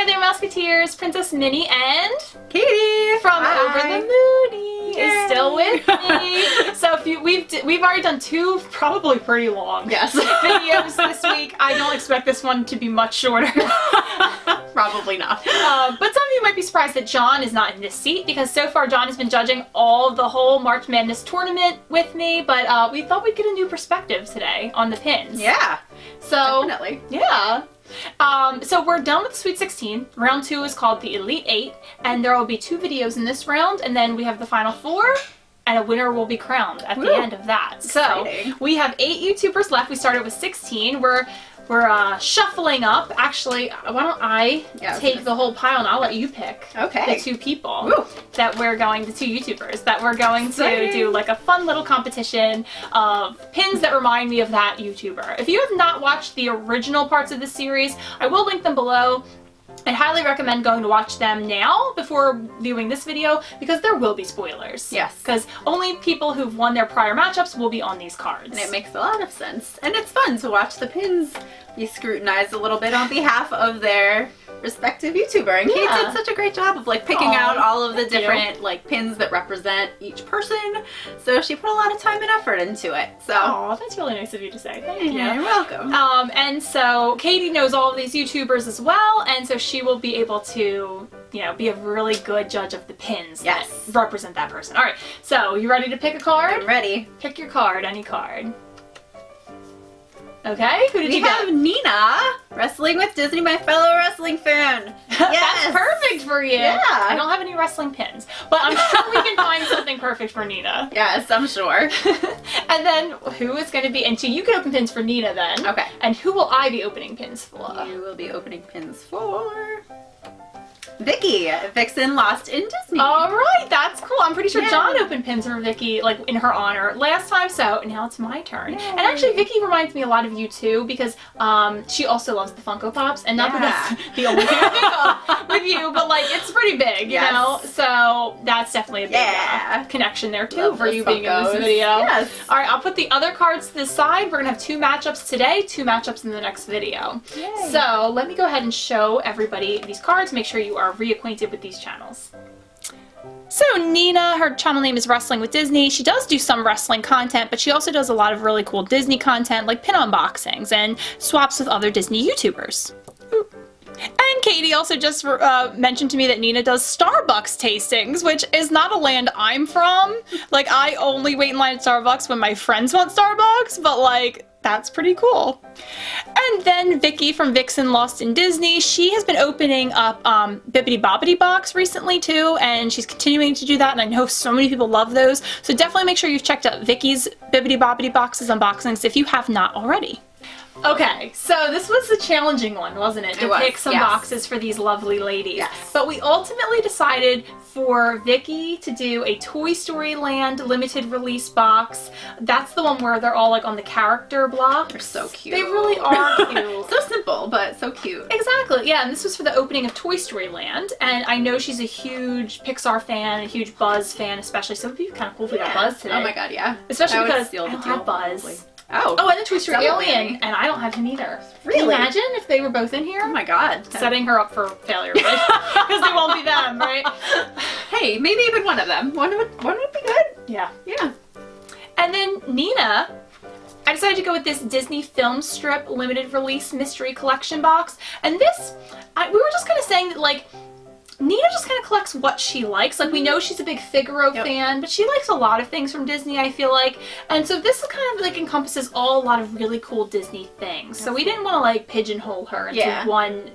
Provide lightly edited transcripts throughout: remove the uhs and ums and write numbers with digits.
Hi there, Mouseketeers. PrincessMinnie and Katie from Hi. Over the Moody Yay. is still with me. So if we've already done two probably pretty long videos this week. I don't expect this one to be much shorter. Probably not. But some of you might be surprised that John is not in this seat because so far John has been judging all of the whole March Madness tournament with me, but we thought we'd get a new perspective today on the pins. Yeah. So definitely. Yeah. So we're done with the Sweet 16. Round 2 is called the Elite 8, and there will be 2 videos in this round, and then we have the final 4, and a winner will be crowned at the end of that. Exciting. So we have 8 YouTubers left. We started with 16. We're shuffling up. Actually, why don't I take the whole pile and I'll let you pick the 2 people that we're going, the 2 YouTubers that we're going to do like a fun little competition of pins that remind me of that YouTuber. If you have not watched the original parts of the series, I will link them below. I highly recommend going to watch them now before viewing this video because there will be spoilers. Yes. Because only people who've won their prior matchups will be on these cards. And it makes a lot of sense. And it's fun to watch the pins be scrutinized a little bit on behalf of their respective YouTuber. And Kate did such a great job of like picking out all of the different like pins that represent each person. So she put a lot of time and effort into it. So that's really nice of you to say. Thank you. You're welcome. And so Katie knows all of these YouTubers as well, and so she will be able to, you know, be a really good judge of the pins that represent that person. All right, so you ready to pick a card? I'm ready. Pick your card, any card. Okay, who did you get? We have Nina, Wrestling with Disney, my fellow wrestling fan. That's perfect for you. Yeah. I don't have any wrestling pins, but I'm sure we can find something perfect for Nina. Yes, I'm sure. And then who is going to be, and so you can open pins for Nina then. Okay. And who will I be opening pins for? You will be opening pins for Vicky, Vixxen Lost in Disney. All right, that's cool. I'm pretty sure John opened pins for Vicky, like in her honor last time, so now it's my turn. Yay. And actually, Vicky reminds me a lot of you too because she also loves the Funko Pops, and not that that's the only thing I think of with you, but like it's pretty big, you know. So that's definitely a big connection there too for you being in this video. Yes. All right, I'll put the other cards to the side. We're gonna have 2 matchups today, 2 matchups in the next video. Yay. So let me go ahead and show everybody these cards. Make sure you are reacquainted with these channels. So Nina, her channel name is Wrestling with Disney. She does do some wrestling content, but she also does a lot of really cool Disney content like pin unboxings and swaps with other Disney YouTubers. And Katie also just mentioned to me that Nina does Starbucks tastings, which is not a land I'm from. Like, I only wait in line at Starbucks when my friends want Starbucks, but like, that's pretty cool. And then Vicky from Vixxen Lost in Disney, she has been opening up Bibbidi Bobbidi Box recently too, and she's continuing to do that, and I know so many people love those. So definitely make sure you've checked out Vicky's Bibbidi Bobbidi Boxes unboxings if you have not already. Okay, so this was a challenging one, wasn't it? To pick some boxes for these lovely ladies. Yes. But we ultimately decided for Vicky to do a Toy Story Land limited release box. That's the one where they're all like on the character block. They're so cute. They really are cute. So simple, but so cute. Exactly, yeah, and this was for the opening of Toy Story Land, and I know she's a huge Pixar fan, a huge Buzz fan especially, so it would be kind of cool if we got Buzz today. Oh my god, yeah. Especially because I don't have Buzz. Probably. Oh, and the Toy Story Alien, and I don't have him either. Really? Can you imagine if they were both in here? Oh my god. Setting her up for failure, right? Because they won't be them, right? Hey, maybe even one of them. One would be good. Yeah. Yeah. And then Nina, I decided to go with this Disney film strip limited release mystery collection box. And this, we were just kind of saying that like, Nina just kind of collects what she likes. Like, we know she's a big Figaro fan, but she likes a lot of things from Disney, I feel like. And so this kind of like encompasses a lot of really cool Disney things. So we didn't want to like pigeonhole her into one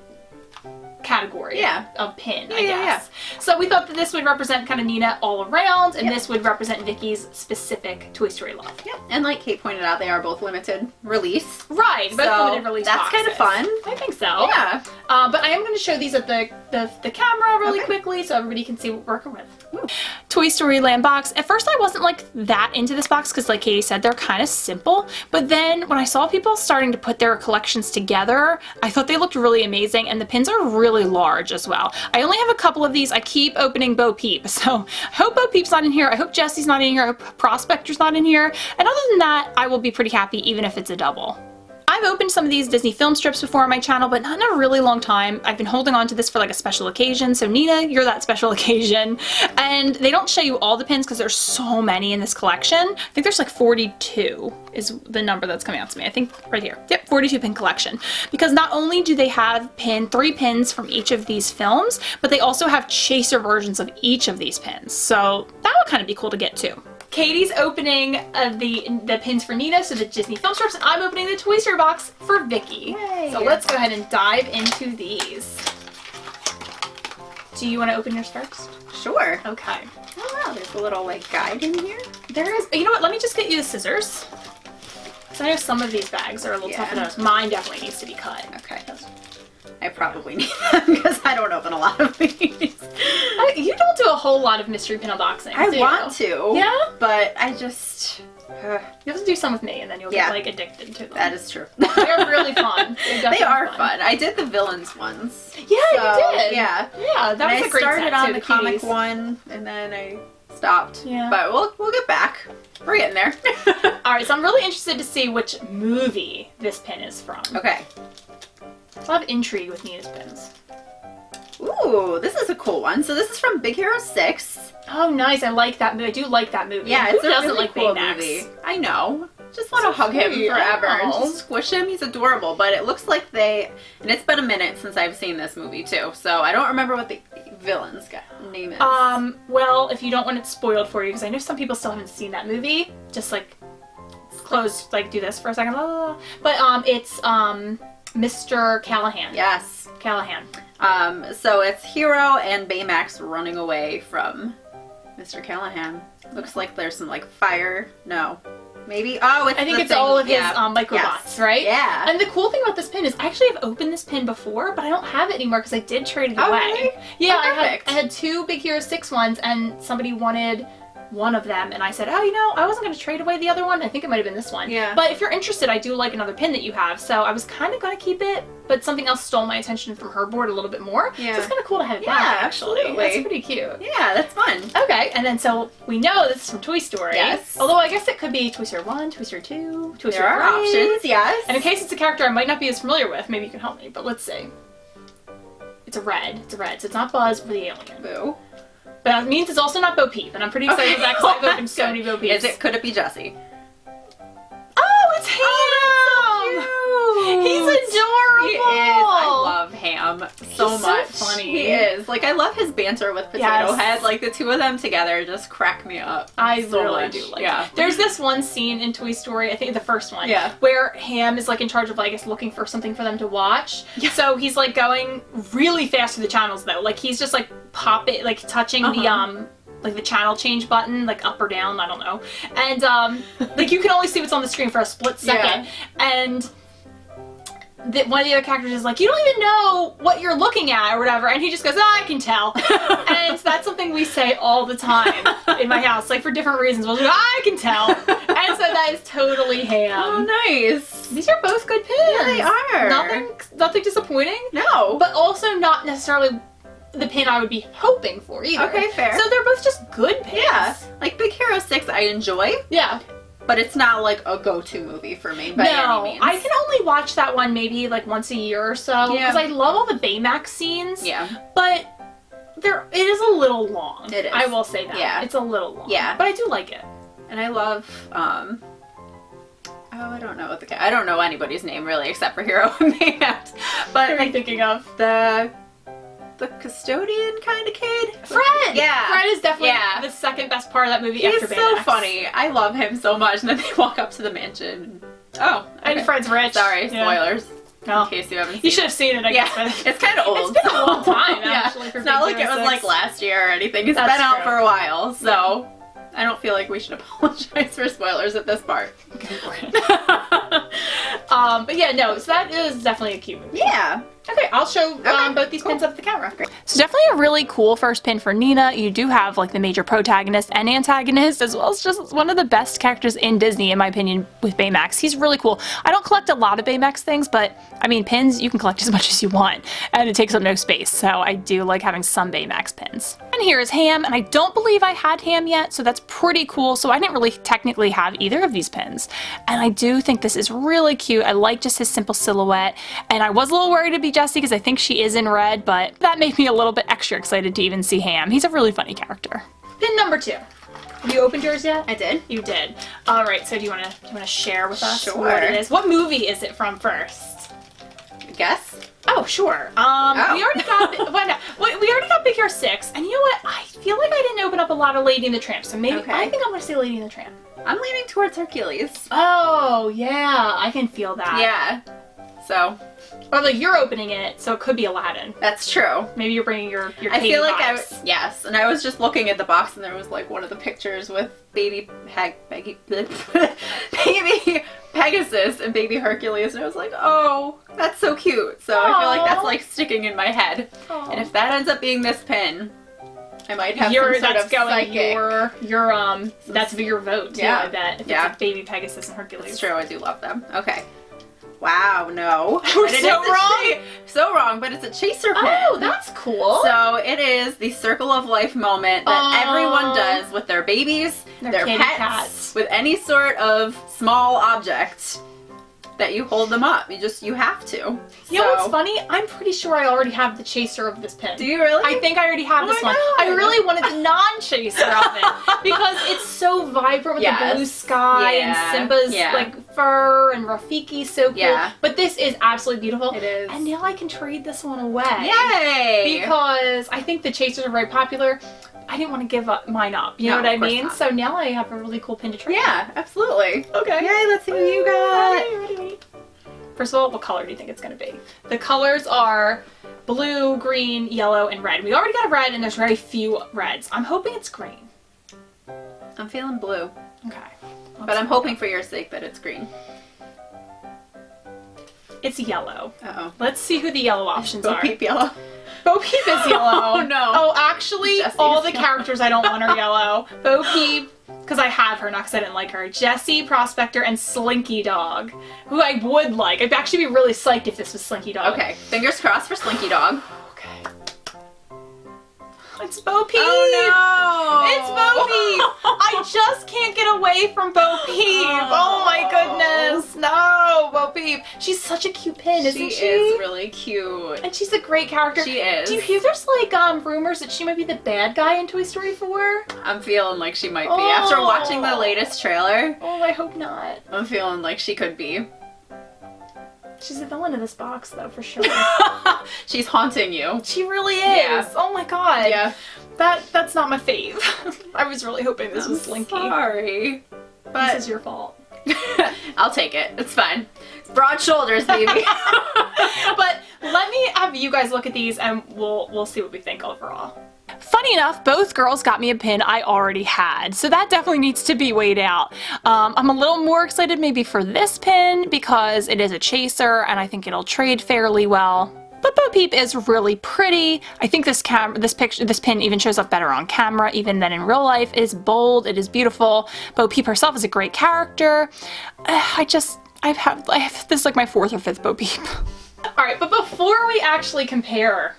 category of pin, I guess. So we thought that this would represent kind of Nina all around, and this would represent Vicky's specific Toy Story love. Yep. And like Kate pointed out, they are both limited release. Right, both limited release that's boxes. kind of fun. I think so. Yeah. But I am going to show these at the camera really quickly so everybody can see what we're working with. Ooh. Toy Story Land box. At first I wasn't like that into this box because like Katie said, they're kind of simple. But then when I saw people starting to put their collections together, I thought they looked really amazing, and the pins are really large as well. I only have a couple of these. I keep opening Bo Peep. So I hope Bo Peep's not in here. I hope Jesse's not in here. I hope Prospector's not in here. And other than that, I will be pretty happy even if it's a double. I've opened some of these Disney film strips before on my channel, but not in a really long time. I've been holding on to this for like a special occasion. So Nina, you're that special occasion. And they don't show you all the pins because there's so many in this collection. I think there's like 42 is the number that's coming out to me. I think right here. Yep, 42 pin collection. Because not only do they have 3 pins from each of these films, but they also have chaser versions of each of these pins. So that would kind of be cool to get too. Katie's opening the pins for Nina, so the Disney film strips, and I'm opening the Toy Story box for Vicky. Yay. So let's go ahead and dive into these. Do you want to open yours first? Sure. Okay. Oh wow, there's a little like guide in here. There is. You know what? Let me just get you the scissors. Because I know some of these bags are a little tougher than others. Mine definitely needs to be cut. Okay. I probably need them because I don't open a lot of these. You don't do a whole lot of mystery pin unboxings, I do want you? to. Yeah? But I just... You have to do some with me and then you'll get like addicted to them. That is true. They're really fun. They are fun. I did the villains ones. Yeah, you did. Yeah. Yeah, that was a great set. I started on too, the comic one and then I stopped. Yeah. But we'll get back. We're getting there. Alright, so I'm really interested to see which movie this pin is from. Okay. So I have intrigue with Nina's pins. Ooh, this is a cool one. So this is from Big Hero 6. Oh, nice. I like that movie. I do like that movie. Yeah, Who it's a doesn't really like cool Baymax? movie. I know. Just want So to hug him sweet. forever and Oh. just squish him. He's adorable. But it looks like and it's been a minute since I've seen this movie too. So I don't remember what the villain's name is. Well, if you don't want it spoiled for you, because I know some people still haven't seen that movie, just like close, like do this for a second. But it's Mr. Callahan. Yes. Callahan. So it's Hero and Baymax running away from Mr. Callahan. Looks like there's some like fire. No. Maybe. Oh, I think it's all of his microbots, yes. right? Yeah. And the cool thing about this pin is I actually have opened this pin before, but I don't have it anymore because I did trade it away. Really? Yeah, Oh, I had 2 Big Hero 6 ones and somebody wanted one of them and I said, oh, you know, I wasn't going to trade away the other one. I think it might have been this one. Yeah. But if you're interested, I do like another pin that you have. So I was kind of going to keep it, but something else stole my attention from her board a little bit more. Yeah. So it's kind of cool to have it Yeah, back, actually. absolutely. That's pretty cute. Yeah, that's fun. Okay, and then so we know this is from Toy Story. Yes. Although I guess it could be Toy Story 1, Toy Story 2, Toy Story 3. There are options, yes. And in case it's a character I might not be as familiar with, maybe you can help me, but let's see. It's a red. It's a red, so it's not Buzz or the alien. Boo. But that means it's also not Bo Peep, and I'm pretty excited for that because I've opened so many Bo Peeps. Could it be Jessie? Oh, it's Ham! Oh, He's adorable! He is. I love Ham so He's so much. funny. He is. Like, I love his banter with Potato Yes. Head. Like, the two of them together just crack me up. I so really much. do like Yeah. it. There's this one scene in Toy Story, I think the first one, Yeah. where Ham is like in charge of, I guess, looking for something for them to watch. Yeah. So he's like going really fast through the channels though. Like he's just like touching the like the channel change button, like up or down, I don't know. And like you can only see what's on the screen for a split second. Yeah. And one of the other characters is like, you don't even know what you're looking at or whatever, and he just goes, I can tell. And that's something we say all the time in my house, like for different reasons. We'll go, I can tell. And so that is totally Ham. Oh, nice. These are both good pins. Yeah, they are. Nothing disappointing. No. But also not necessarily the pin I would be hoping for either. Okay, fair. So they're both just good pins. Yeah. Like Big Hero 6 I enjoy. Yeah. But it's not like a go-to movie for me by any means. I can only watch that one maybe like once a year or so. Because I love all the Baymax scenes. Yeah. But it is a little long. It is. I will say that. Yeah. It's a little long. Yeah. But I do like it. And I love, oh, I don't know I don't know anybody's name really except for Hero and Baymax. But What are you thinking of? The custodian kind of kid? Fred! Yeah. Fred is definitely the second best part of that movie after Baymax. He's so funny. I love him so much. And then they walk up to the mansion. Oh. Okay. And Fred's rich. Sorry, spoilers. No. In case you haven't seen You should have seen it, I guess. But it's kind of old. It's been a long time, actually, for It's not Big like it Hero was 6. like last year or anything. It's That's been out true. for a while, so I don't feel like we should apologize for spoilers at this part. Go for it. But yeah, no, so that is definitely a cute movie. Yeah. Okay, I'll show both these pins up at the camera. Great. So definitely a really cool first pin for Nina. You do have like the major protagonist and antagonist, as well as just one of the best characters in Disney, in my opinion, with Baymax. He's really cool. I don't collect a lot of Baymax things, but I mean, pins, you can collect as much as you want, and it takes up no space, so I do like having some Baymax pins. And here is Ham, and I don't believe I had Ham yet, so that's pretty cool. So I didn't really technically have either of these pins, and I do think this is really cute. I like just his simple silhouette, and I was a little worried to be Jessie because I think she is in red, but that made me a little bit extra excited to even see Ham. He's a really funny character. Pin number 2. Have you opened yours yet? I did. You did. All right. So do you want to share with us Sure. what it is? What movie is it from first? Guess. Oh, sure. We already got we already got Big Hero 6, and you know what? I feel like I didn't open up a lot of Lady and the Tramp, so maybe I think I'm gonna say Lady and the Tramp. I'm leaning towards Hercules. Oh yeah, I can feel that. Yeah. So. Or like you're opening it, so it could be Aladdin. That's true. Maybe you're bringing your I feel like vibes. yes, and I was just looking at the box, and there was like one of the pictures with baby Pegasus and baby Hercules, and I was like, oh, that's so cute. So I feel like that's like sticking in my head. Aww. And if that ends up being this pin, I might have some sort of psychic. That's your vote too. Yeah. I bet. If it's like baby Pegasus and Hercules. It's true. I do love them. Okay. Wow, no. We're so wrong. So wrong, but it's a chaser pin. Oh, that's cool. So it is the circle of life moment that everyone does with their babies, their pets, with any sort of small object that you hold them up. You have to. You know what's funny? I'm pretty sure I already have the chaser of this pin. Do you really? I think I already have this one. God. I really wanted the non-chaser of it because it's so vibrant with the blue sky and Simba's like fur and Rafiki's so cool. Yeah. But this is absolutely beautiful. It is. And now I can trade this one away. Yay! Because I think the chasers are very popular. I didn't want to give mine up. You know what I mean? So now I have a really cool pin to trade. Yeah, absolutely. Okay. Yay, let's see what you got. Ready. First of all, what color do you think it's going to be? The colors are blue, green, yellow, and red. We already got a red, and there's very few reds. I'm hoping it's green. I'm feeling blue. Okay. But I'm hoping for your sake that it's green. It's yellow. Uh-oh. Let's see who the yellow options are. Bo Peep yellow. Bo Peep is yellow. Oh, no. Oh, actually, Jessie all is the yellow. characters I don't want are yellow. Bo Peep, because I have her, not because I didn't like her. Jessie, Prospector, and Slinky Dog, who I would like. I'd actually be really psyched if this was Slinky Dog. Okay, fingers crossed for Slinky Dog. Okay. It's Bo Peep! Oh no! It's Bo Peep! I just can't get away from Bo Peep! Oh my goodness! No, Bo Peep! She's such a cute pin, isn't she? She is really cute. And she's a great character. She is. Do you hear there's like rumors that she might be the bad guy in Toy Story 4? I'm feeling like she might be. After watching the latest trailer, Oh, I hope not. I'm feeling like she could be. She's the villain of this box, though, for sure. She's haunting you. She really is. Yeah. Oh my god. Yeah. That's not my fave. I was really hoping this was Slinky. Sorry. But This is your fault. I'll take it. It's fine. Broad shoulders, baby. But let me have you guys look at these and we'll see what we think overall. Funny enough, both girls got me a pin I already had, so that definitely needs to be weighed out. I'm a little more excited maybe for this pin because it is a chaser and I think it'll trade fairly well. But Bo Peep is really pretty. I think this pin even shows up better on camera even than in real life. It is bold, it is beautiful. Bo Peep herself is a great character. This is like my 4th or 5th Bo Peep. Alright, but before we actually compare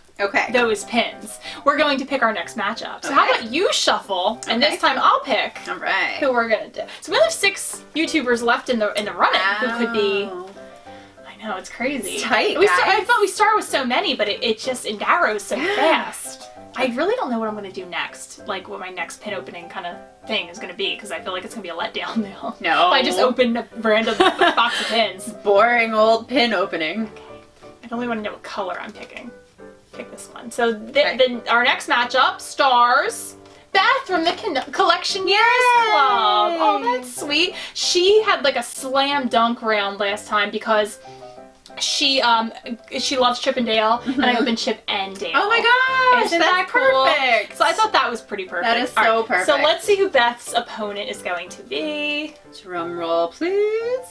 those pins, we're going to pick our next matchup. So how about you shuffle, and this time I'll pick who we're gonna do. So we only have 6 YouTubers left in the running who could be. I know, it's crazy. It's tight, I thought we started with so many, but it narrows so fast. I really don't know what I'm gonna do next, like what my next pin opening kind of thing is gonna be, because I feel like it's gonna be a letdown now. No. If I just open a random box of pins. Boring old pin opening. I only want to know what color I'm picking. Pick this one. So our next matchup stars Beth from the Collectionears Club. Oh, that's sweet. She had like a slam dunk round last time because she loves Chip and Dale, and I opened Chip and Dale. Oh my gosh, Isn't that's that cool? perfect. So I thought that was pretty perfect. That is so perfect. So let's see who Beth's opponent is going to be. Drum roll, please.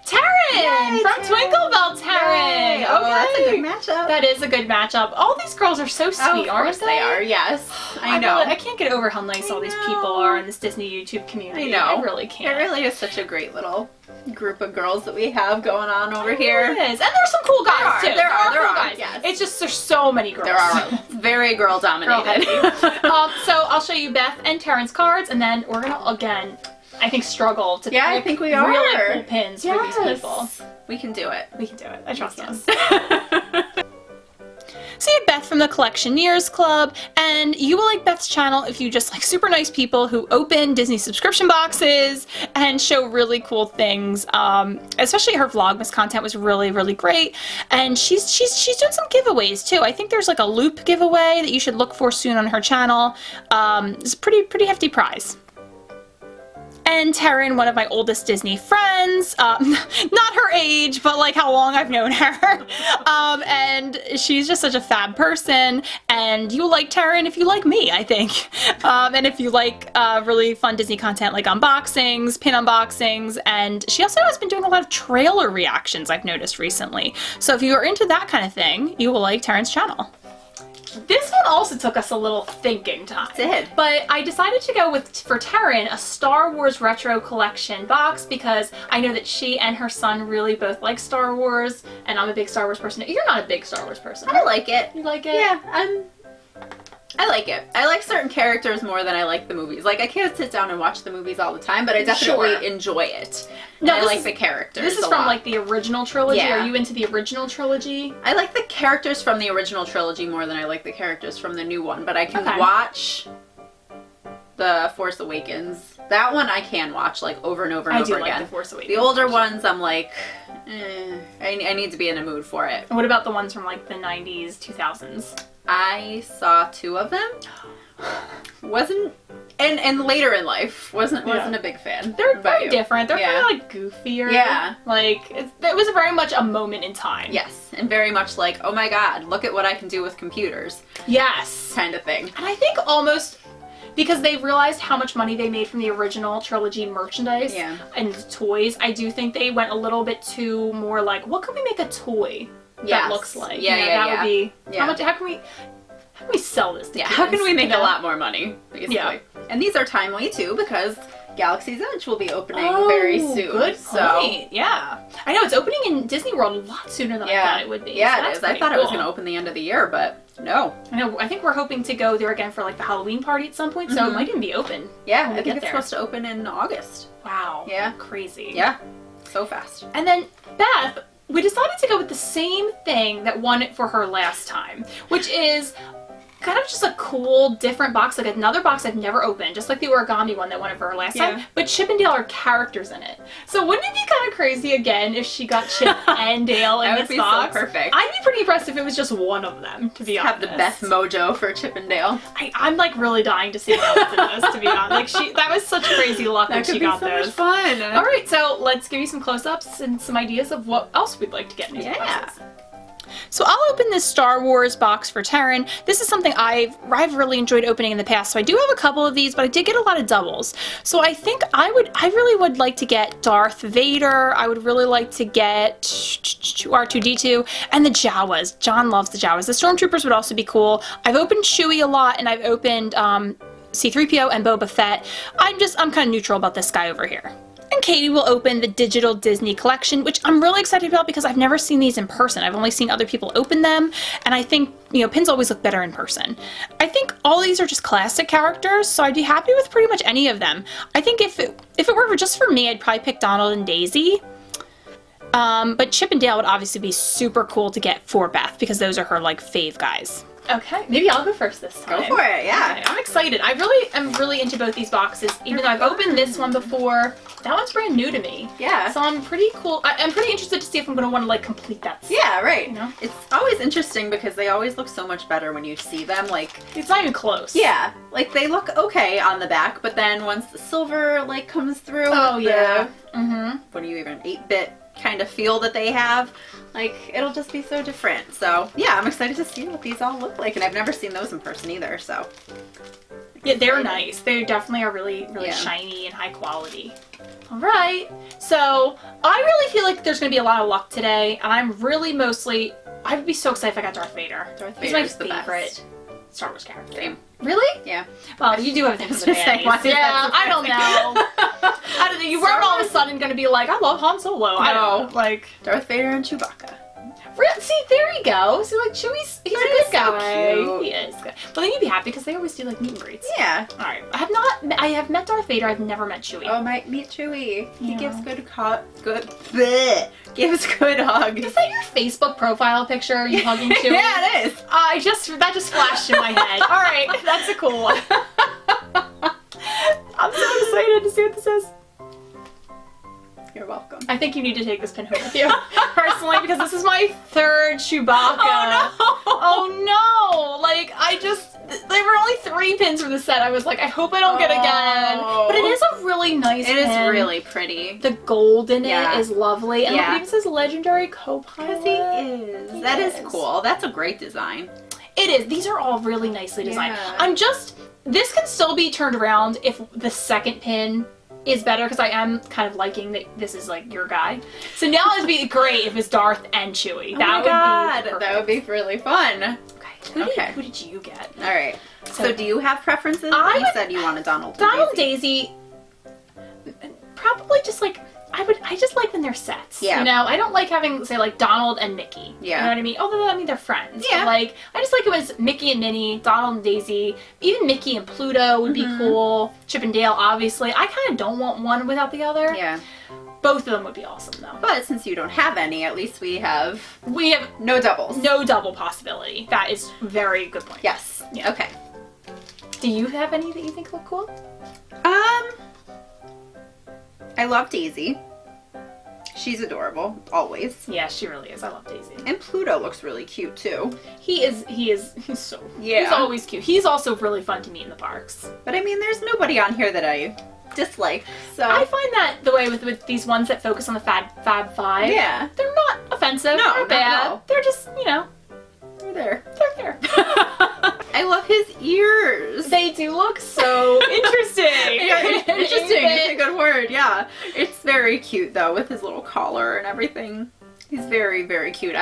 Terryn from TwinkleBellTerryn. Oh, that's a good matchup. That is a good matchup. All these girls are so sweet, aren't they? They are, yes. I know. I can't get over how nice all these people are in this Disney YouTube community. I know. I really can't. It really is such a great little group of girls that we have going on over here. It is. And there's some cool guys, too. There are cool guys. yes. It's just there's so many girls. There are. Very girl dominated. So I'll show you Beth and Terryn's cards, and then we're going to, again, I think struggle to I think we are. really cool pins for these people. We can do it. We can do it. I trust us. So you have Beth from the Collectionears Club, and you will like Beth's channel if you just like super nice people who open Disney subscription boxes and show really cool things. Especially her Vlogmas content was really, really great, and she's doing some giveaways too. I think there's like a loop giveaway that you should look for soon on her channel. It's a pretty hefty prize. And Terryn, one of my oldest Disney friends, not her age, but like how long I've known her. And she's just such a fab person, and you like Terryn if you like me, I think. And if you like really fun Disney content like unboxings, pin unboxings, and she also has been doing a lot of trailer reactions I've noticed recently. So if you are into that kind of thing, you will like Terryn's channel. This one also took us a little thinking time. It did. But I decided to go with, for Terryn, a Star Wars retro collection box because I know that she and her son really both like Star Wars, and I'm a big Star Wars person. You're not a big Star Wars person. I like it. You like it? Yeah, I like it. I like certain characters more than I like the movies. Like, I can't sit down and watch the movies all the time, but I definitely enjoy it. No, I like the characters. This is from like the original trilogy. Yeah. Are you into the original trilogy? I like the characters from the original trilogy more than I like the characters from the new one, but I can watch The Force Awakens. That one I can watch like over and over and over again. I do like The Force Awakens. The older ones I'm like, I need to be in a mood for it. And what about the ones from like the 90s, 2000s? I saw 2 of them. Wasn't and later in life wasn't a big fan. They're very different. They're kind of like goofier. Yeah. Like it was very much a moment in time. Yes, and very much like, oh my god, look at what I can do with computers. Yes. Kind of thing. And I think almost because they realized how much money they made from the original trilogy merchandise and toys, I do think they went a little bit too more like, what could we make a toy that looks like? Yeah, that would be how can we sell this to kids? How can we make a lot more money, basically? Yeah. And these are timely too because Galaxy's Edge will be opening very soon. Good point. Yeah. I know it's opening in Disney World a lot sooner than I thought it would be. Yeah, so it is. I thought it was going to open the end of the year, but no. I know. I think we're hoping to go there again for like the Halloween party at some point, so it might even be open. Yeah, I think it's supposed to open in August. Wow. Yeah. Crazy. Yeah. So fast. And then Beth, we decided to go with the same thing that won it for her last time, which is kind of just a cool, different box, like another box I've never opened, just like the origami one that won it for her last time, but Chip and Dale are characters in it. So wouldn't it be kind of crazy again if she got Chip and Dale in this box? That would be so perfect. I'd be pretty impressed if it was just one of them, to be honest. Have the Beth mojo for Chip and Dale. I'm like really dying to see what else in this, to be honest. Like that was such crazy luck when she got those. That could be so much fun. All right, so let's give you some close-ups and some ideas of what else we'd like to get in these boxes. So I'll open this Star Wars box for Terryn. This is something I've really enjoyed opening in the past. So I do have a couple of these, but I did get a lot of doubles. So I think I really would like to get Darth Vader. I would really like to get R2-D2 and the Jawas. John loves the Jawas. The Stormtroopers would also be cool. I've opened Chewie a lot, and I've opened C-3PO and Boba Fett. I'm kind of neutral about this guy over here. And Katie will open the digital Disney collection, which I'm really excited about because I've never seen these in person. I've only seen other people open them, and I think, pins always look better in person. I think all these are just classic characters, so I'd be happy with pretty much any of them. I think if it were just for me, I'd probably pick Donald and Daisy. But Chip and Dale would obviously be super cool to get for Beth because those are her like fave guys. Okay, maybe I'll go first this time. Go for it, yeah. Okay, I'm excited. I really am really into both these boxes, even though I've opened this one before. That one's brand new to me. Yeah. So I'm pretty cool. I'm pretty interested to see if I'm gonna want to like complete that set. Yeah, right. You know? It's always interesting because they always look so much better when you see them. Like, it's not even close. Yeah, like they look okay on the back, but then once the silver like comes through, oh yeah. What do you even 8-bit kind of feel that they have? Like, it'll just be so different. So yeah, I'm excited to see what these all look like, and I've never seen those in person either. So yeah, they're nice. They definitely are really shiny and high quality. All right, so I really feel like there's gonna be a lot of luck today, and I'm really mostly. I would be so excited if I got Darth Vader. He's my favorite Star Wars character. Same. Really? Yeah. Well, you do have things to say. Yeah, I don't know. I don't know. You weren't all of a sudden going to be like, I love Han Solo. No. I don't know. Like Darth Vader and Chewbacca. See, there you go. See, like Chewie's, he's a good guy. So he is good. But then you'd be happy because they always do like meet and greets. Yeah. All right. I have met Darth Vader. I've never met Chewie. Oh, meet Chewie. He gives gives good hugs. Is that your Facebook profile picture? You hugging Chewie? Yeah, it is. That just flashed in my head. All right, that's a cool one. I'm so excited to see what this is. You're welcome. I think you need to take this pin home with you, personally, because this is my third Chewbacca. Oh no! Like, there were only 3 pins for the set. I was like, I hope I don't get again. But it is a really nice pin. It is really pretty. The gold in it is lovely. And look, it even says legendary co-pilot. Because he is. That is cool. That's a great design. It is. These are all really nicely designed. This can still be turned around if the second pin is better, because I am kind of liking that this is like your guy. So now it'd be great if it's Darth and Chewie. That would be really fun. Okay. Who did you get? All right. So do you have preferences? You said you wanted Donald and Daisy. Probably just like I just like when they're sets. Yeah. You know, I don't like having, say, like Donald and Mickey. Yeah. You know what I mean? Although, I mean, they're friends. Yeah. But, like, I just like it when it's Mickey and Minnie, Donald and Daisy, even Mickey and Pluto would be cool. Chip and Dale, obviously. I kind of don't want one without the other. Yeah. Both of them would be awesome, though. But since you don't have any, at least we have no doubles. No double possibility. That is a very good point. Yes. Yeah. Okay. Do you have any that you think look cool? I love Daisy. She's adorable, always. Yeah, she really is. I love Daisy. And Pluto looks really cute, too. He's so... Yeah. He's always cute. He's also really fun to meet in the parks. But I mean, there's nobody on here that I dislike, so... I find that the way with these ones that focus on the Fab Five. Yeah. They're not offensive. No, they're bad. no. They're just, you know... They're there. They're there. I love his ears. They do look so interesting. Interesting is a good word, yeah. It's very cute, though, with his little collar and everything. He's very, very cute.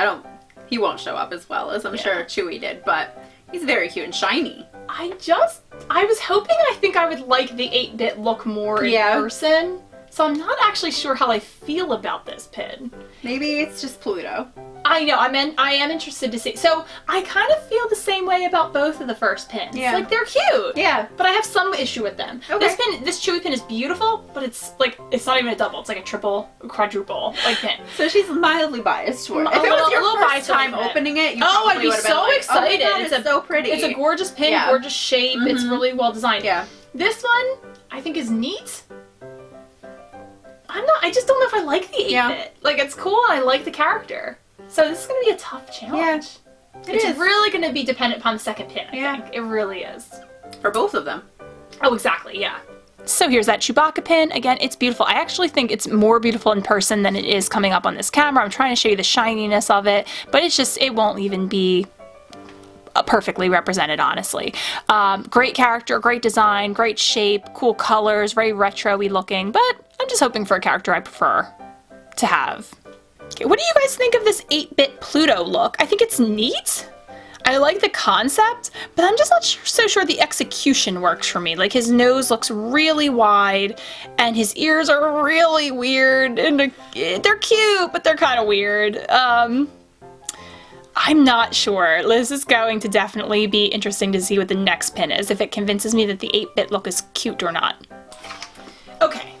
He won't show up as well as I'm sure Chewie did, but he's very cute and shiny. I was hoping I think I would like the 8-bit look more in person. So I'm not actually sure how I feel about this pin. Maybe it's just Pluto. I know, I am interested to see. So I kind of feel the same way about both of the first pins. Yeah. Like, they're cute. Yeah. But I have some issue with them. Okay. This Chewie pin is beautiful, but it's not even a double. It's like a triple, quadruple, like pin. So she's mildly biased toward it. If it was your first time opening it, you I'd be would have so been like, excited. Oh my God, it's so pretty. It's a gorgeous pin, gorgeous shape. It's really well designed. Yeah. This one, I think, is neat. I just don't know if I like the 8-bit. Yeah. Like, it's cool and I like the character. So this is going to be a tough challenge. Yeah. It's really going to be dependent upon the second pin, I think. It really is. For both of them. Oh, exactly, yeah. So here's that Chewbacca pin. Again, it's beautiful. I actually think it's more beautiful in person than it is coming up on this camera. I'm trying to show you the shininess of it, but it won't even be perfectly represented, honestly. Great character, great design, great shape, cool colors, very retro-y looking, but I'm just hoping for a character I prefer to have. Okay, what do you guys think of this 8-bit Pluto look? I think it's neat. I like the concept, but I'm just not so sure the execution works for me. Like, his nose looks really wide, and his ears are really weird, and they're cute, but they're kind of weird. I'm not sure. This is going to definitely be interesting to see what the next pin is, if it convinces me that the 8-bit look is cute or not. Okay.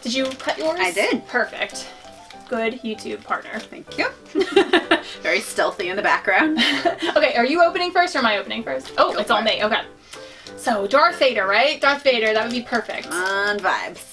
Did you cut yours? I did. Perfect. good YouTube partner. Thank you. Very stealthy in the background. Okay, are you opening first or am I opening first? Oh, it's all me. Okay. So, Darth Vader, right? Darth Vader, that would be perfect. On vibes.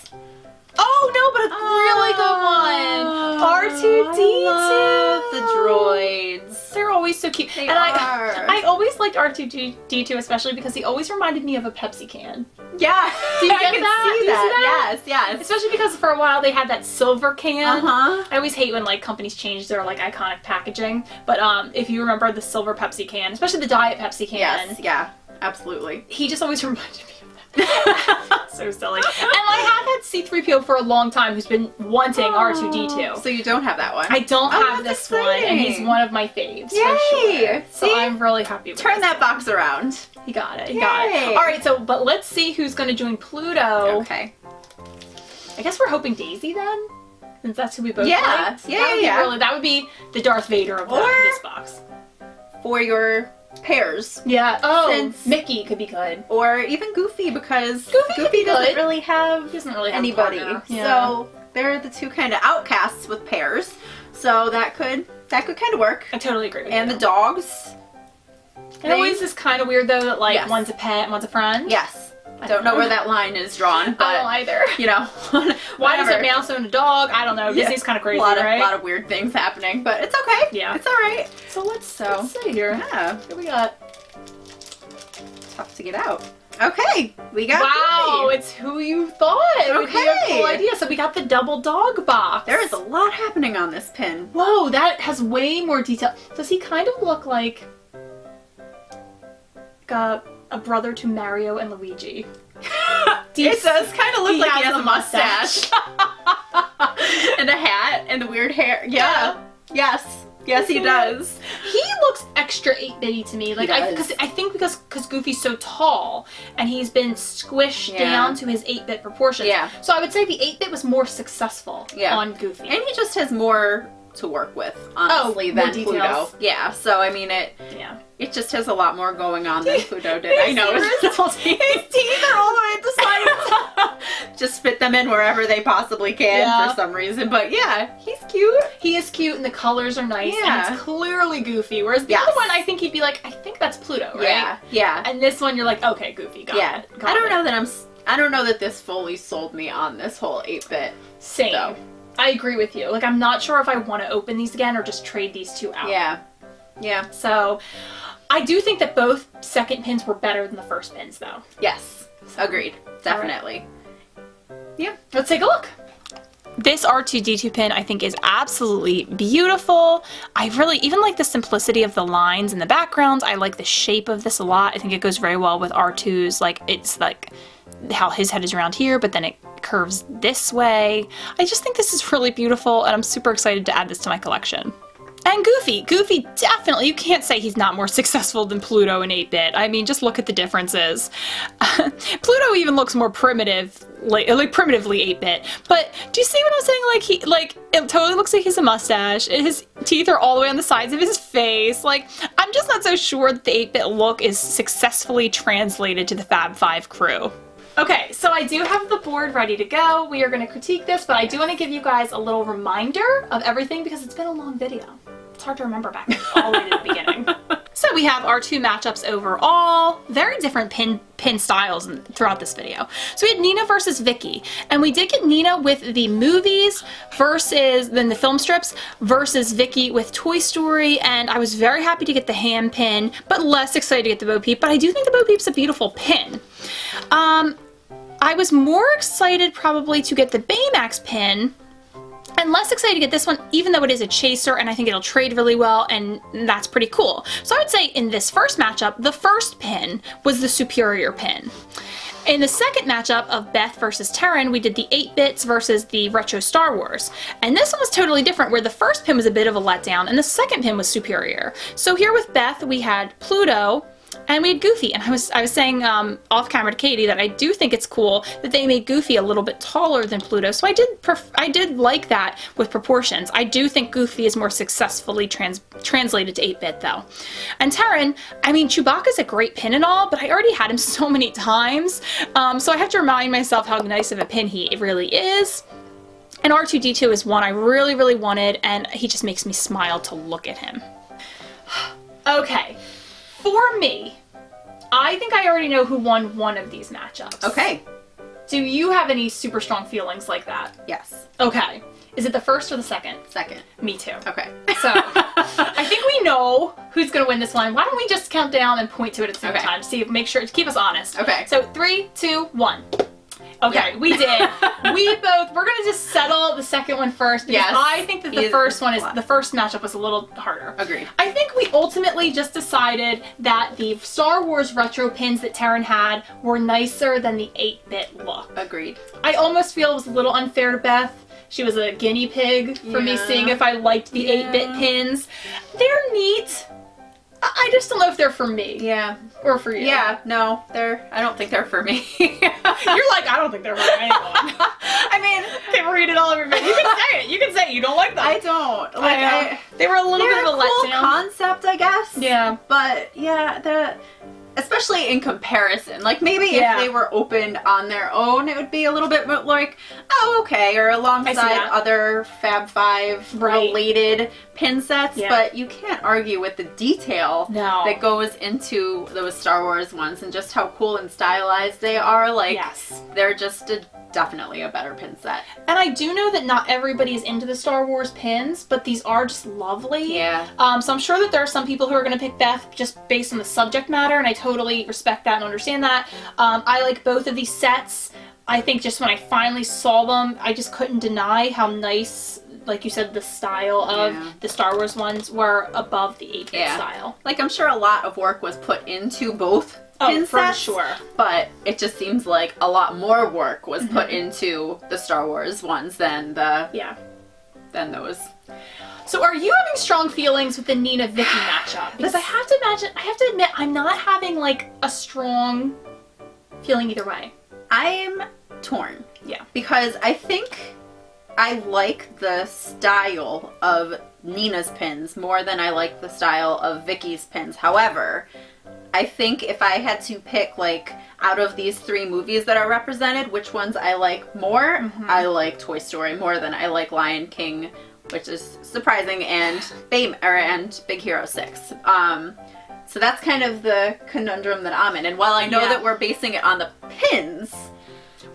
Oh, no, but a really good one. R2-D2. I love the droids. They're always so cute. They and are. I always liked R2-D2, especially because he always reminded me of a Pepsi can. Yeah. Do you get I can that? see Do you that. see that? Yes, yes. Especially because for a while they had that silver can. Uh-huh. I always hate when like companies change their like iconic packaging. But if you remember the silver Pepsi can, especially the Diet Pepsi can. Yes, yeah, absolutely. He just always reminded me of that. So silly. And I have had C-3PO for a long time who's been wanting R2-D2. So you don't have that one? I don't have that's this one, and he's exciting. one of my faves for Yay! sure. So See? I'm really happy with Turn this that one. box around. He got it. He got it. Yay. All right, so but let's see who's going to join Pluto. Okay. I guess we're hoping Daisy then, since that's who we both Yeah. like. Yeah. That would be the Darth Vader of this box. For your pairs. Yeah. Oh, Since- Mickey could be good. Or even Goofy, because Goofy could be doesn't good. really have He doesn't really have anybody. a partner. Yeah. So they're the two kind of outcasts with pairs. So that could kind of work. I totally agree with And you. the dogs. It always is kind of weird though that like Yes. one's a pet and one's a friend. Yes. I Don't know where that line is drawn, but I don't either. you know, Why does whatever. a mouse own a dog? I don't know. Yeah. Disney's kind of crazy, a lot right? of weird things happening, but it's okay. Yeah. It's all right. So let's see here. Yeah, What do we got? tough to get out. Okay, we got Wow, Goofy. it's who you thought. It would be a Okay. cool idea. So we got the double dog box. There is a lot happening on this pin. Whoa, that has way more detail. Does he kind of look like a brother to Mario and Luigi? It does kind of look like he has a mustache. and a hat and the weird hair. Yeah. Yes. Yes, he does. He looks extra 8-bitty to me. Like does. I think because Goofy's so tall and he's been squished Yeah. down to his 8-bit proportions. Yeah. So I would say the 8-bit was more successful on Goofy. And he just has more to work with, honestly, more than Pluto. details. Yeah, so I mean, it just has a lot more going on than Pluto did. I know. His teeth Are all the way at the side. Just fit them in wherever they possibly can for some reason. But yeah, he's cute. He is cute and the colors are nice Yeah. and it's clearly Goofy. Whereas the other one, I think you'd be like, I think that's Pluto, right? Yeah, yeah. And this one, you're like, okay, Goofy, got it. I don't know that this fully sold me on this whole 8-bit. Same. So. I agree with you. Like, I'm not sure if I want to open these again or just trade these two out. Yeah. Yeah. So, I do think that both second pins were better than the first pins, though. Yes. Agreed. Definitely. Yeah. Let's take a look. This R2-D2 pin I think is absolutely beautiful. I really even like the simplicity of the lines in the backgrounds. I like the shape of this a lot. I think it goes very well with R2's, like it's like how his head is around here, but then it curves this way. I just think this is really beautiful and I'm super excited to add this to my collection. And Goofy definitely, you can't say he's not more successful than Pluto in 8-bit. I mean, just look at the differences. Pluto even looks more primitive, like primitively 8-bit. But do you see what I'm saying? Like it totally looks like he has a mustache. His teeth are all the way on the sides of his face. Like, I'm just not so sure that the 8-bit look is successfully translated to the Fab 5 crew. Okay, so I do have the board ready to go. We are going to critique this, but I do want to give you guys a little reminder of everything because it's been a long video. It's hard to remember back all the way to the beginning. So we have our two matchups overall. Very different pin styles throughout this video. So we had Nina versus Vicky, and we did get Nina with the movies versus then the film strips versus Vicky with Toy Story, and I was very happy to get the hand pin, but less excited to get the Bo Peep. But I do think the Bo Peep's a beautiful pin. I was more excited probably to get the Baymax pin and less excited to get this one, even though it is a chaser and I think it'll trade really well and that's pretty cool. So I would say in this first matchup, the first pin was the superior pin. In the second matchup of Beth versus Terryn, we did the 8-bits versus the retro Star Wars. And this one was totally different, where the first pin was a bit of a letdown and the second pin was superior. So here with Beth, we had Pluto, and we had Goofy, and I was saying off camera to Katie that I do think it's cool that they made Goofy a little bit taller than Pluto, so I did like that with proportions. I do think Goofy is more successfully translated to 8-bit though. And Terryn, I mean, Chewbacca's a great pin and all, but I already had him so many times, so I have to remind myself how nice of a pin he really is. And R2-D2 is one I really, really wanted, and he just makes me smile to look at him. Okay, for me, I think I already know who won one of these matchups. Okay. Do you have any super strong feelings like that? Yes. Okay. Is it the first or the second? Second. Me too. Okay. So, I think we know who's going to win this one. Why don't we just count down and point to it at the same time to see, make sure to keep us honest. Okay. So 3, 2, 1. Okay, yeah. we did. We're gonna just settle the second one first because I think that the first matchup was a little harder. Agreed. I think we ultimately just decided that the Star Wars retro pins that Terryn had were nicer than the 8-bit look. Agreed. I almost feel it was a little unfair to Beth. She was a guinea pig for me seeing if I liked the 8-bit pins. They're neat. I just don't know if they're for me. Yeah. Or for you. Yeah, no, I don't think they're for me. You're like, I don't think they're for anyone. I mean, can't read it all over your face. You can say it. You can say it. You don't like them. I don't. Like, they were a little bit of a cool letdown. Concept, I guess. Yeah. But yeah, especially in comparison. Like maybe if they were opened on their own, it would be a little bit more like, oh, okay, or alongside other Fab 5 related pin sets. Yeah. But you can't argue with the detail that goes into those Star Wars ones and just how cool and stylized they are. Like, they're just definitely a better pin set. And I do know that not everybody is into the Star Wars pins, but these are just lovely. Yeah. So I'm sure that there are some people who are going to pick Beth just based on the subject matter, and I totally respect that and understand that. I like both of these sets. I think just when I finally saw them, I just couldn't deny how nice, like you said, the style of the Star Wars ones were above the 8-bit style. Like, I'm sure a lot of work was put into both pin sets, sure. But it just seems like a lot more work was put into the Star Wars ones than those. So are you having strong feelings with the Nina Vicky matchup? Because I have to admit, I'm not having like a strong feeling either way. I'm torn. Yeah. Because I think I like the style of Nina's pins more than I like the style of Vicky's pins. However, I think if I had to pick, like, out of these 3 movies that are represented, which ones I like more, I like Toy Story more than I like Lion King, which is surprising, and Big Hero 6. So that's kind of the conundrum that I'm in. And while I know that we're basing it on the pins...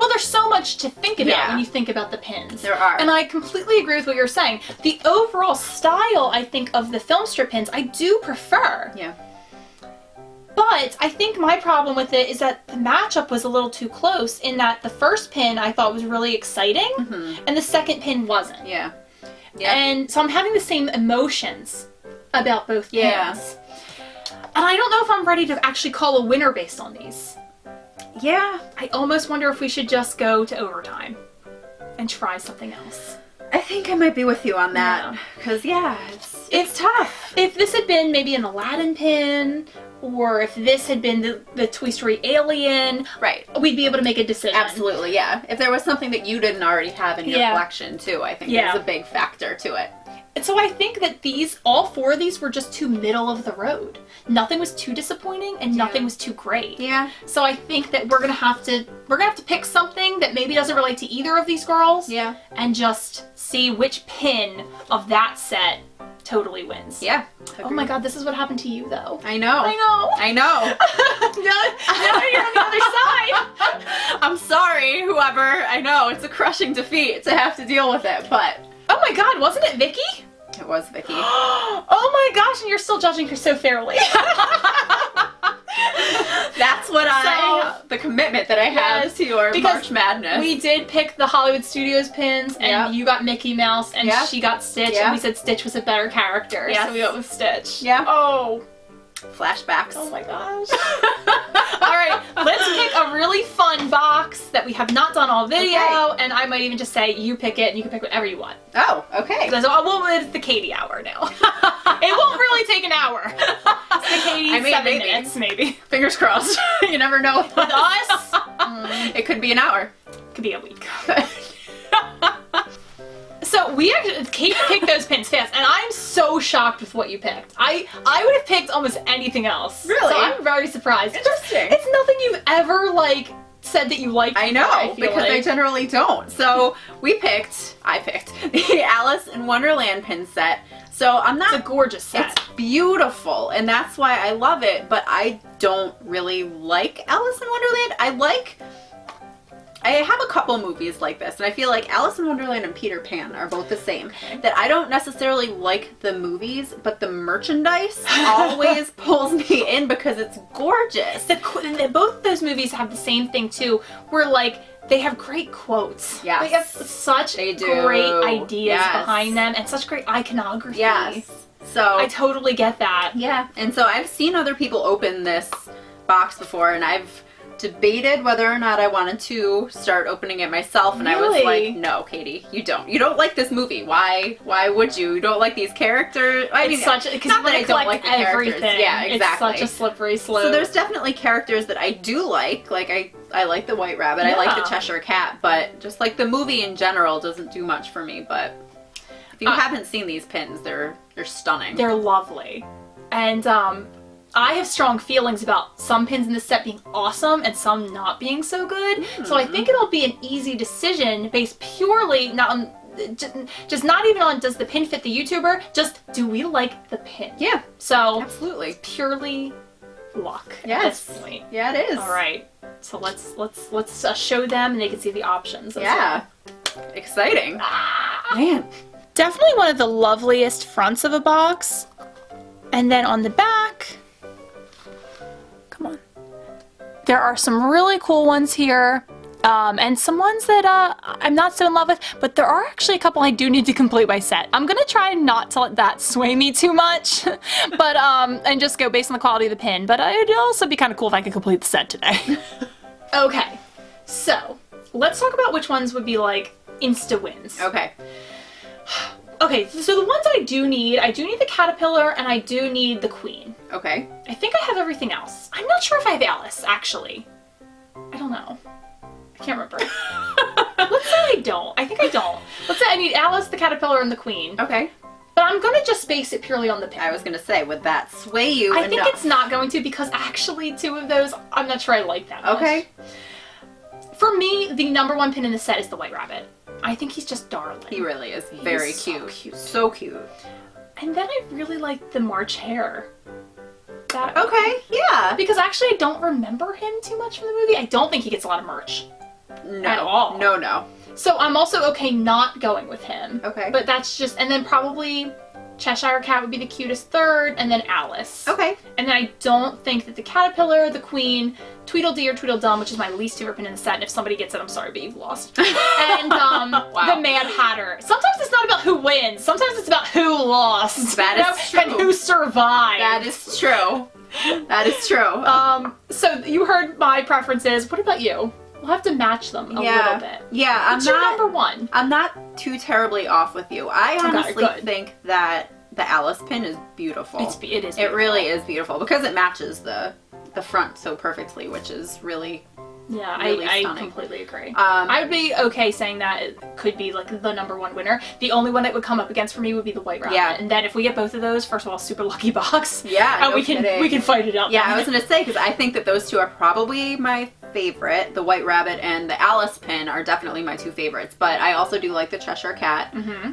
Well, there's so much to think about when you think about the pins. There are. And I completely agree with what you're saying. The overall style, I think, of the film strip pins, I do prefer. Yeah. But I think my problem with it is that the matchup was a little too close in that the first pin I thought was really exciting and the second pin wasn't. Yeah. And so I'm having the same emotions about both pins. And I don't know if I'm ready to actually call a winner based on these. Yeah. I almost wonder if we should just go to overtime and try something else. I think I might be with you on that. Because, it's tough. If this had been maybe an Aladdin pin, or if this had been the Toy Story Alien, we'd be able to make a decision. Absolutely, yeah. If there was something that you didn't already have in your collection, too, I think there's a big factor to it. And so I think that all 4 of these were just too middle of the road. Nothing was too disappointing and nothing was too great. Yeah. So I think that we're gonna have to pick something that maybe doesn't relate to either of these girls. Yeah. And just see which pin of that set totally wins. Yeah. Oh my god, this is what happened to you though. I know. I know. Now you're on the other side. I'm sorry, whoever. I know, it's a crushing defeat to have to deal with it, but... Oh my god, wasn't it Vicky? It was Vicky. Oh my gosh, and you're still judging her so fairly. That's what the commitment that I have to your March Madness. We did pick the Hollywood Studios pins, and you got Mickey Mouse, and she got Stitch, and we said Stitch was a better character, so we went with Stitch. Yeah. Oh. Flashbacks. Oh my gosh. Alright, let's pick a really fun box that we have not done all video, and I might even just say you pick it and you can pick whatever you want. Oh, okay. So it's the Katie hour now. It won't really take an hour. It's the Katie 7 minutes, maybe. Fingers crossed. You never know. With us, it could be an hour. It could be a week. So Kate picked those pins fast, and I'm so shocked with what you picked. I would have picked almost anything else. Really? So I'm very surprised. Interesting. It's nothing you've ever said that you liked. I know, because I generally don't. So I picked the Alice in Wonderland pin set. So it's a gorgeous set. It's beautiful, and that's why I love it, but I don't really like Alice in Wonderland. I have a couple movies like this, and I feel like Alice in Wonderland and Peter Pan are both the same. Okay. That I don't necessarily like the movies, but the merchandise always pulls me in because it's gorgeous. Both those movies have the same thing too, where like they have great quotes. Yes. They have such great ideas behind them and such great iconography. Yes. So I totally get that. Yeah. And so I've seen other people open this box before, and I've debated whether or not I wanted to start opening it myself, and I was like, no, Katie, you don't like this movie. Why would you? You don't like these characters? I mean, not that I don't like the everything. Characters. Yeah, exactly. It's such a slippery slope. So there's definitely characters that I do like I like the White Rabbit, I like the Cheshire Cat, but just like the movie in general doesn't do much for me. But if you haven't seen these pins, they're stunning. They're lovely. And I have strong feelings about some pins in this set being awesome and some not being so good. So I think it'll be an easy decision based purely not on just not even on does the pin fit the YouTuber, just do we like the pin? Yeah. So absolutely. It's purely luck at this point. Yeah, it is. All right. So let's show them and they can see the options. Yeah. Exciting. Man. Definitely one of the loveliest fronts of a box. And then on the back, come on. There are some really cool ones here. And some ones that I'm not so in love with, but there are actually a couple I do need to complete my set. I'm gonna try not to let that sway me too much, but and just go based on the quality of the pin. But it'd also be kind of cool if I could complete the set today. Okay, so let's talk about which ones would be like insta wins. Okay. Okay, so the ones I do need the Caterpillar and I do need the Queen. Okay. I think I have everything else. I'm not sure if I have Alice, actually. I don't know. I can't remember. Let's say I don't. I think I don't. Let's say I need Alice, the Caterpillar, and the Queen. Okay. But I'm gonna just base it purely on the pin. I was gonna say, would that sway you enough? I think it's not going to, because actually two of those, I'm not sure I like that much. Okay. For me, the #1 pin in the set is the White Rabbit. I think he's just darling. He really is. Very cute. So cute. So cute. And then I really like the March Hare. Okay, yeah. Because actually I don't remember him too much from the movie. I don't think he gets a lot of merch. No. At all. No. So I'm also okay not going with him. Okay. But that's just, and then probably Cheshire Cat would be the cutest third, and then Alice. Okay. And then I don't think that the Caterpillar, the Queen, Tweedledee or Tweedledum, which is my least favorite pin in the set, and if somebody gets it, I'm sorry, but you've lost. And wow. The Mad Hatter. Sometimes it's not about who wins. Sometimes it's about who lost. That is true. And who survived. That is true. That is true. So you heard my preferences. What about you? We'll have to match them a little bit. Yeah, What's your #1? I'm not too terribly off with you. I honestly think that the Alice pin is beautiful. It is beautiful. It really is beautiful because it matches the front so perfectly, which is really really I stunning. completely agree. I would be okay saying that it could be like the #1 winner. The only one that would come up against for me would be the White Rabbit. Yeah. And then if we get both of those, first of all, super lucky box. Yeah. And we can fight it out. Yeah, I was gonna say, because I think that those two are probably my favorite. The White Rabbit and the Alice pin are definitely my two favorites, but I also do like the Cheshire Cat. Mm-hmm.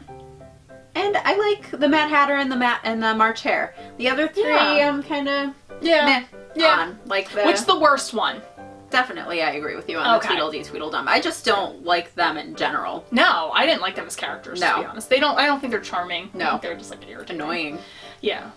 And I like the Mad Hatter and the March Hare. The other three, I'm kind of meh on. Like Which the worst one? Definitely, I agree with you on the Tweedledee, Tweedledum. I just don't like them in general. No, I didn't like them as characters, to be honest. I don't think they're charming. No. I think they're just like irritating. Annoying. Yeah.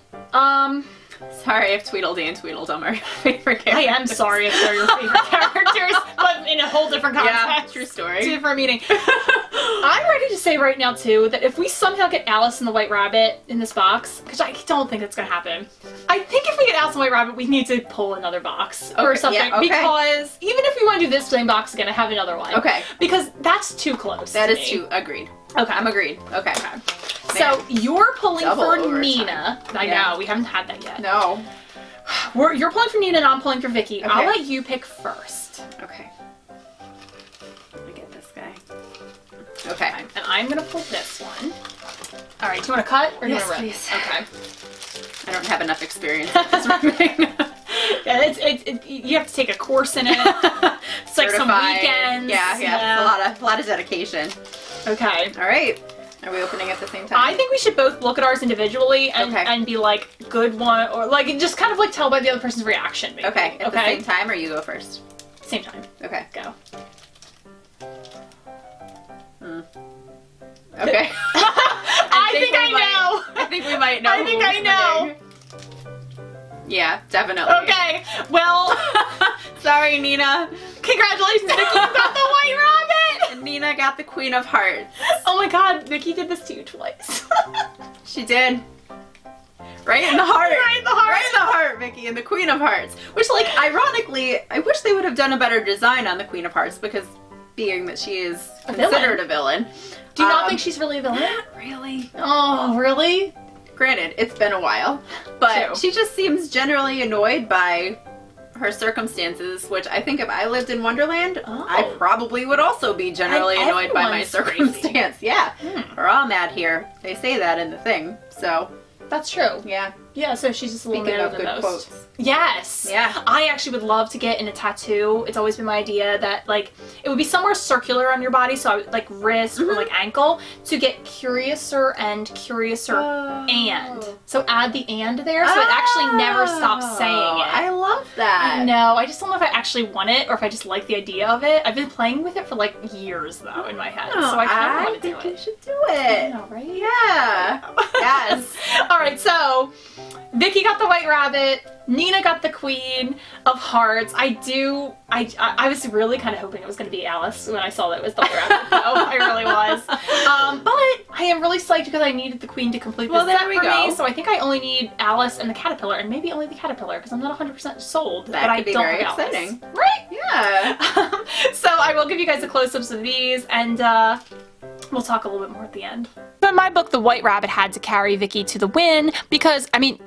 Sorry if Tweedledee and Tweedledum are your favorite characters. I am sorry if they're your favorite characters, but in a whole different context. Yeah, true story. Different meaning. I'm ready to say right now, too, that if we somehow get Alice and the White Rabbit in this box, because I don't think that's going to happen, I think if we get Alice and the White Rabbit, we need to pull another box or something. Yeah, because even if we want to do this same box again, I have another one. Okay. Because that's too close. That is too agreed. Okay. I'm agreed. Okay. So you're pulling for overtime. Nina. I know, we haven't had that yet. No. You're pulling for Nina and I'm pulling for Vicky. Okay. I'll let you pick first. Okay. Let me get this guy. Okay. And I'm gonna pull this one. All right, do you want to cut or do you want to rip? Please. Okay. I don't have enough experience with this ripping. Yeah, you have to take a course in it. like some certified. weekends. Yeah. It's a lot of dedication. Okay. All right. Are we opening at the same time? I think we should both look at ours individually and be like, good one, or like just kind of like tell by the other person's reaction. Maybe. Okay. At the same time, or you go first? Same time. Okay. Go. Okay. I think I know. I think we might know. I think I know. Yeah, definitely. Okay. Well, sorry, Nina. Congratulations, Vicky. You got the white rabbit. And Nina got the Queen of Hearts. Oh my God, Vicky did this to you twice. She did. Right in the heart. Right in the heart. Right in the heart, Vicky, and the Queen of Hearts. Which, like, ironically, I wish they would have done a better design on the Queen of Hearts because being that she is considered a villain. Do you not think she's really a villain? Not really. Oh, really? Granted, it's been a while, but she just seems generally annoyed by her circumstances, which I think if I lived in Wonderland, I probably would also be generally annoyed by my circumstance. Yeah. We're all mad here. They say that in the thing, so. That's true. Yeah. Yeah, so she's just a little Speaking bit of of the good most. quotes. Yes. Yeah. I actually would love to get in a tattoo. It's always been my idea that like it would be somewhere circular on your body, so I would, like wrist or like ankle, to get curiouser and curiouser and. So add the and there, so it actually never stops saying it. I love that. I know. I just don't know if I actually want it or if I just like the idea of it. I've been playing with it for like years though in my head, so I kind of want to do it. I think you should do it. I know, right? Yeah. Yes. All right, so Vicky got the white rabbit. Nina got the Queen of Hearts. I was really kind of hoping it was going to be Alice when I saw that it was the white rabbit. Though. I really was. But I am really psyched because I needed the Queen to complete this set for me. So I think I only need Alice and the caterpillar, and maybe only the caterpillar because I'm not 100% sold. That but could be don't very have Alice. exciting. Right? Yeah. So I will give you guys the close-ups of these, and we'll talk a little bit more at the end. So in my book, the white rabbit had to carry Vicky to the win because, I mean,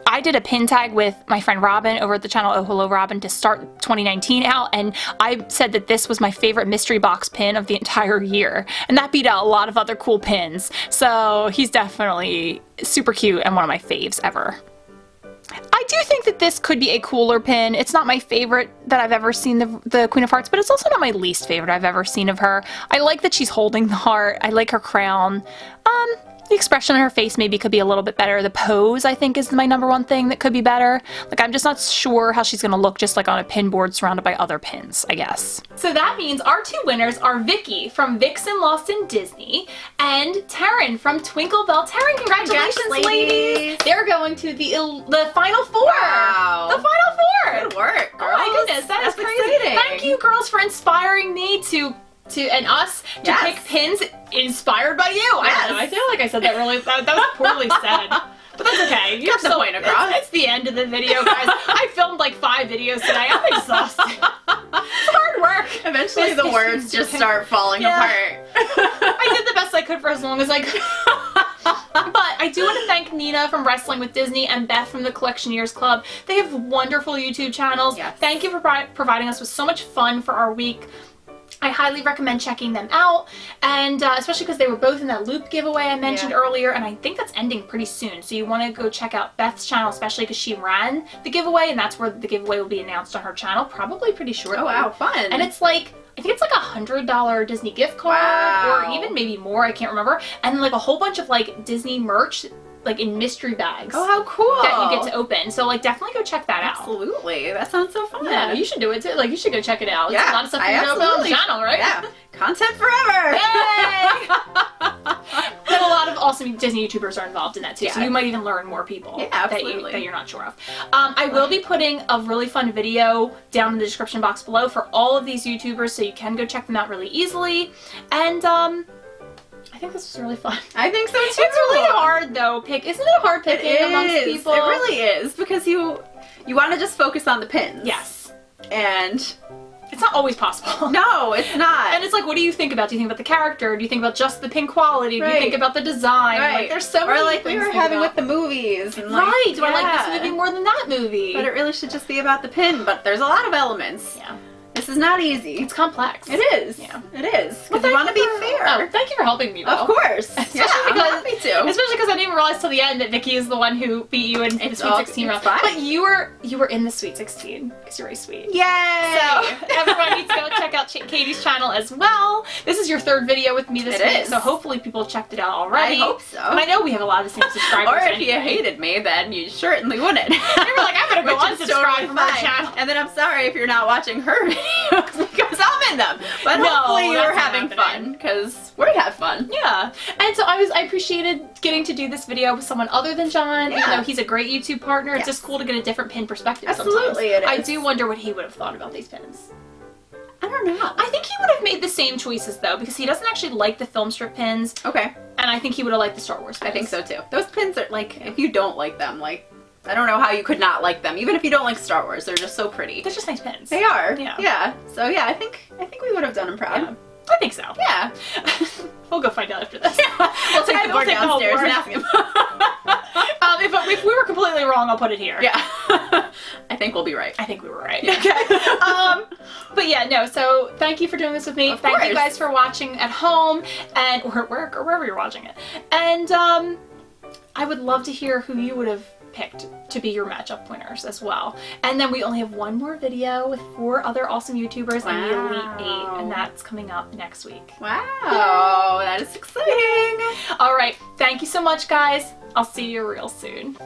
I did a pin tag with my friend Robin over at the channel Oh Hello Robin to start 2019 out, and I said that this was my favorite mystery box pin of the entire year, and that beat out a lot of other cool pins. So he's definitely super cute and one of my faves ever. I do think that this could be a cooler pin. It's not my favorite that I've ever seen the Queen of Hearts, but it's also not my least favorite I've ever seen of her. I like that she's holding the heart. I like her crown. The expression on her face maybe could be a little bit better. The pose, I think, is my #1 thing that could be better. Like, I'm just not sure how she's gonna look just like on a pin board surrounded by other pins, I guess. So that means our two winners are Vicky from Vixxen Lost in Disney and Terryn from TwinkleBellTerryn. Congratulations, ladies! They're going to the Final Four! Wow. The Final Four! Good work, girls. Oh my goodness, that's crazy. Exciting. Thank you, girls, for inspiring me and us to pick pins inspired by you. Yes. I don't know, I feel like I said that really, that was poorly said. But that's okay. Got the point across. It's the end of the video, guys. I filmed like 5 videos today. I'm exhausted. It's hard work. Eventually the words just start falling apart. I did the best I could for as long as I could. But I do want to thank Nina from Wrestling with Disney and Beth from the Collectionears Club. They have wonderful YouTube channels. Yes. Thank you for providing us with so much fun for our week. I highly recommend checking them out, and especially because they were both in that loop giveaway I mentioned earlier, and I think that's ending pretty soon. So you want to go check out Beth's channel, especially because she ran the giveaway, and that's where the giveaway will be announced on her channel, probably pretty shortly. Oh wow, fun. And it's like, I think it's like $100 Disney gift card, or even maybe more, I can't remember, and like a whole bunch of like Disney merch, like in mystery bags. Oh, how cool. That you get to open. So like definitely go check that out. Absolutely. That sounds so fun. Yeah, you should do it too. Like you should go check it out. Yeah, There's a lot of stuff you can open on the channel, right? Yeah. Content forever. Yay! But a lot of awesome Disney YouTubers are involved in that too. Yeah. So you might even learn more people that you're not sure of. I will be putting a really fun video down in the description box below for all of these YouTubers, so you can go check them out really easily. And I think this was really fun. I think so too. It's really hard though. Isn't it hard picking amongst people? It really is, because you want to just focus on the pins. Yes. And it's not always possible. No, it's not. And it's like, what do you think about? Do you think about the character? Do you think about just the pin quality? Do you think about the design? Right. Like, there's so many Or like things we were to think having about. with the movies. And like, Do I like this movie more than that movie? But it really should just be about the pin, but there's a lot of elements. Yeah. This is not easy. It's complex. It is. Yeah. It is. Well, Because you want to be fair. Oh, thank you for helping me, though. Of course. Yeah, I'm happy to. Especially because I didn't even realize till the end that Vicky is the one who beat you in the Sweet 16 round. Fine. But you were in the Sweet 16 because you're very sweet. Yay! So everyone needs to go check out Katie's channel as well. This is your third video with me this week, so hopefully people checked it out already. I hope so. And I know we have a lot of the same subscribers. Or if you hated me, then you certainly wouldn't. You were like, I'm gonna go unsubscribe totally from her fine. channel. And then I'm sorry if you're not watching her videos because I'm in them. But No, hopefully you were that's not having happening. fun because we'd have fun. Yeah, and so I appreciated getting to do this video with someone other than John. Yeah. Even though he's a great YouTube partner, it's Yes. just cool to get a different pin perspective. Absolutely, sometimes. it is. I do wonder what he would have thought about these pins. I don't know. I think he would have made the same choices though, because he doesn't actually like the film strip pins, Okay. and I think he would have liked the Star Wars pins. I think so too. Those pins are like, if you don't like them, like, I don't know how you could not like them. Even if you don't like Star Wars, they're just so pretty. They're just nice pins. They are. Yeah. Yeah. So yeah, I think we would have done him proud. Yeah. I think so. Yeah. We'll go find out after this. We'll take the board whole downstairs board. and ask him. If we were completely wrong, I'll put it here. Yeah. I think we'll be right. I think we were right. Yeah. Okay. But yeah, no, so thank you for doing this with me. Of Thank you course. guys for watching at home and or wherever you're watching it. And I would love to hear who you would have picked to be your matchup winners as well. And then we only have one more video with 4 other awesome YouTubers and the Elite 8, and that's coming up next week. Wow, that is exciting. All right, thank you so much, guys. I'll see you real soon.